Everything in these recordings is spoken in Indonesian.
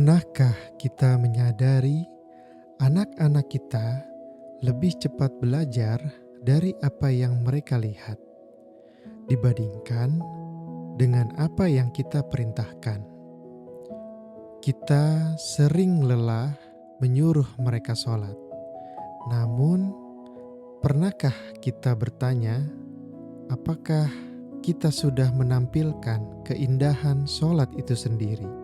Pernahkah kita menyadari anak-anak kita lebih cepat belajar dari apa yang mereka lihat dibandingkan dengan apa yang kita perintahkan? Kita sering lelah menyuruh mereka sholat. Namun, pernahkah kita bertanya, apakah kita sudah menampilkan keindahan sholat itu sendiri?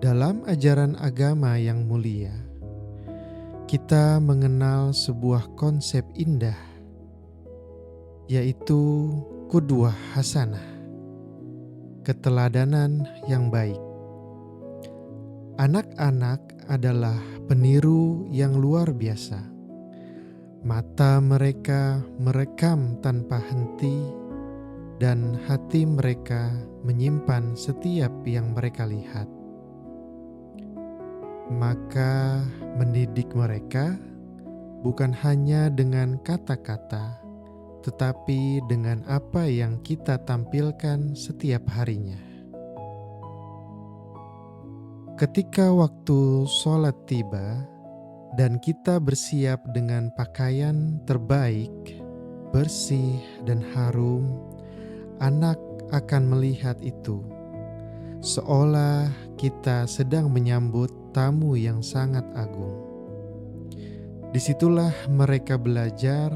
Dalam ajaran agama yang mulia, kita mengenal sebuah konsep indah, yaitu qudwah hasanah, keteladanan yang baik. Anak-anak adalah peniru yang luar biasa. Mata mereka merekam tanpa henti, dan hati mereka menyimpan setiap yang mereka lihat. Maka mendidik mereka bukan hanya dengan kata-kata, tetapi dengan apa yang kita tampilkan setiap harinya. Ketika waktu sholat tiba dan kita bersiap dengan pakaian terbaik, bersih dan harum, anak akan melihat itu, seolah kita sedang menyambut tamu yang sangat agung. Disitulah mereka belajar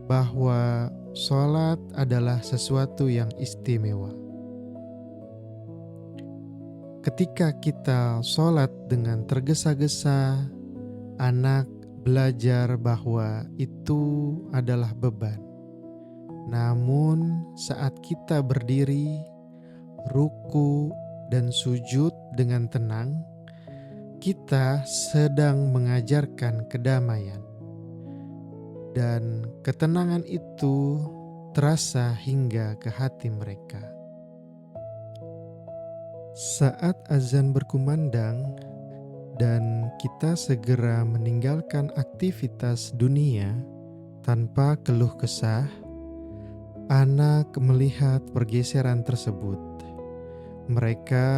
bahwa sholat adalah sesuatu yang istimewa. Ketika kita sholat dengan tergesa-gesa, anak belajar bahwa itu adalah beban. Namun saat kita berdiri, ruku, dan sujud dengan tenang, kita sedang mengajarkan kedamaian. Dan ketenangan itu terasa hingga ke hati mereka. Saat azan berkumandang dan kita segera meninggalkan aktivitas dunia tanpa keluh kesah, anak melihat pergeseran tersebut. Mereka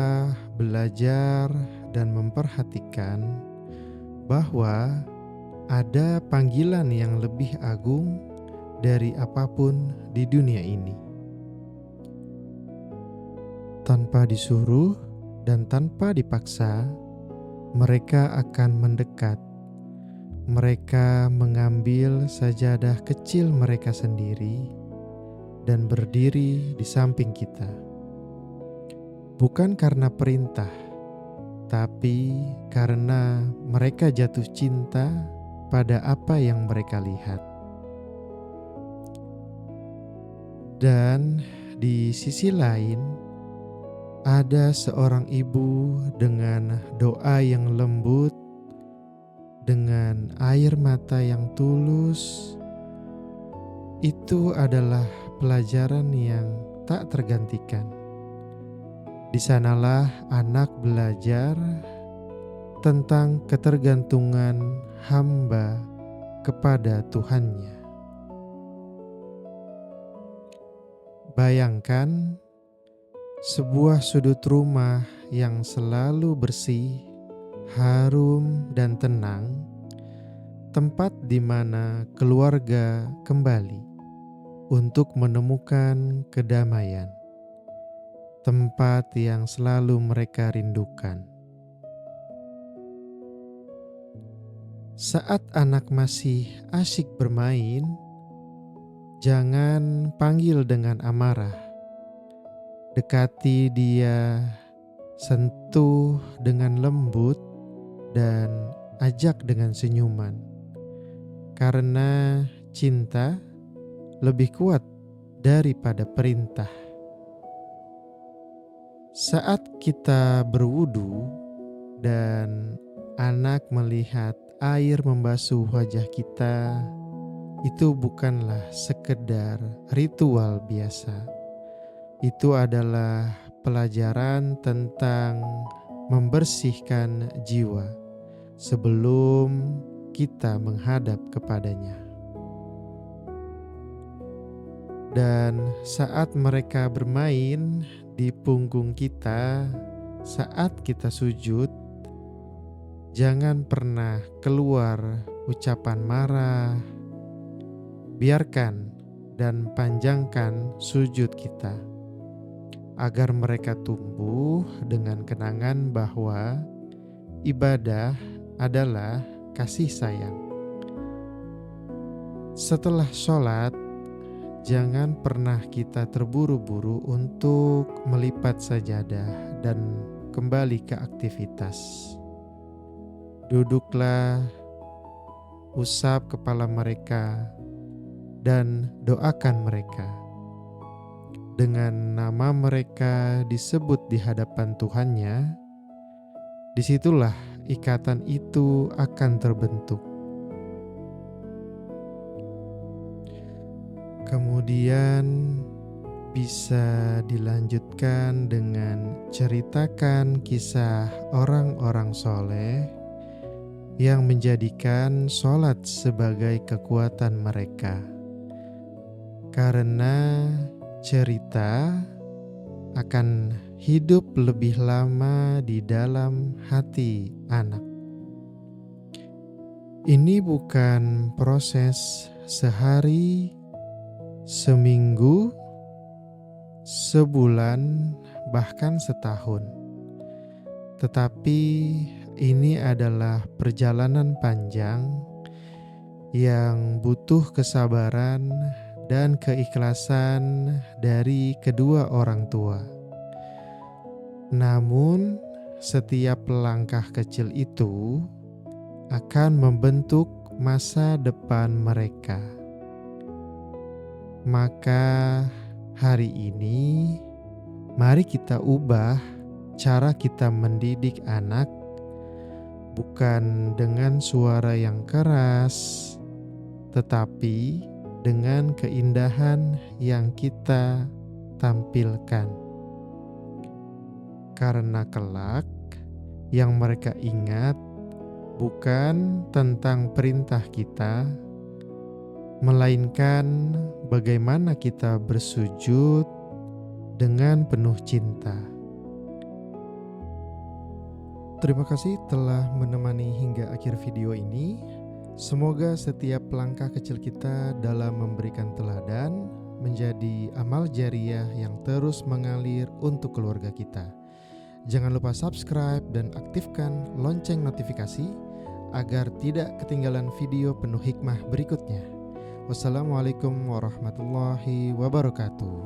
belajar dan memperhatikan bahwa ada panggilan yang lebih agung dari apapun di dunia ini. Tanpa disuruh dan tanpa dipaksa, mereka akan mendekat. Mereka mengambil sajadah kecil mereka sendiri dan berdiri di samping kita. Bukan karena perintah, tapi karena mereka jatuh cinta pada apa yang mereka lihat. Dan di sisi lain, ada seorang ibu dengan doa yang lembut, dengan air mata yang tulus. Itu adalah pelajaran yang tak tergantikan. Di sanalah anak belajar tentang ketergantungan hamba kepada Tuhannya. Bayangkan sebuah sudut rumah yang selalu bersih, harum, dan tenang, tempat di mana keluarga kembali untuk menemukan kedamaian, tempat yang selalu mereka rindukan. Saat anak masih asyik bermain, jangan panggil dengan amarah. Dekati dia, sentuh dengan lembut, dan ajak dengan senyuman. Karena cinta lebih kuat daripada perintah. Saat kita berwudu dan anak melihat air membasuh wajah kita, itu bukanlah sekedar ritual biasa. Itu adalah pelajaran tentang membersihkan jiwa sebelum kita menghadap kepadanya. Dan saat mereka bermain di punggung kita saat kita sujud, jangan pernah keluar ucapan marah. Biarkan dan panjangkan sujud kita, agar mereka tumbuh dengan kenangan bahwa ibadah adalah kasih sayang. Setelah sholat, jangan pernah kita terburu-buru untuk melipat sajadah dan kembali ke aktivitas. Duduklah, usap kepala mereka, dan doakan mereka. Dengan nama mereka disebut di hadapan Tuhannya, disitulah ikatan itu akan terbentuk. Kemudian bisa dilanjutkan dengan ceritakan kisah orang-orang soleh yang menjadikan sholat sebagai kekuatan mereka. Karena cerita akan hidup lebih lama di dalam hati anak. Ini bukan proses sehari, seminggu, sebulan, bahkan setahun. Tetapi ini adalah perjalanan panjang yang butuh kesabaran dan keikhlasan dari kedua orang tua. Namun, setiap langkah kecil itu akan membentuk masa depan mereka. Maka hari ini, mari kita ubah cara kita mendidik anak, bukan dengan suara yang keras, tetapi dengan keindahan yang kita tampilkan. Karena kelak yang mereka ingat bukan tentang perintah kita, melainkan bagaimana kita bersujud dengan penuh cinta. Terima kasih telah menemani hingga akhir video ini. Semoga setiap langkah kecil kita dalam memberikan teladan menjadi amal jariah yang terus mengalir untuk keluarga kita. Jangan lupa subscribe dan aktifkan lonceng notifikasi agar tidak ketinggalan video penuh hikmah berikutnya. Wassalamualaikum warahmatullahi wabarakatuh.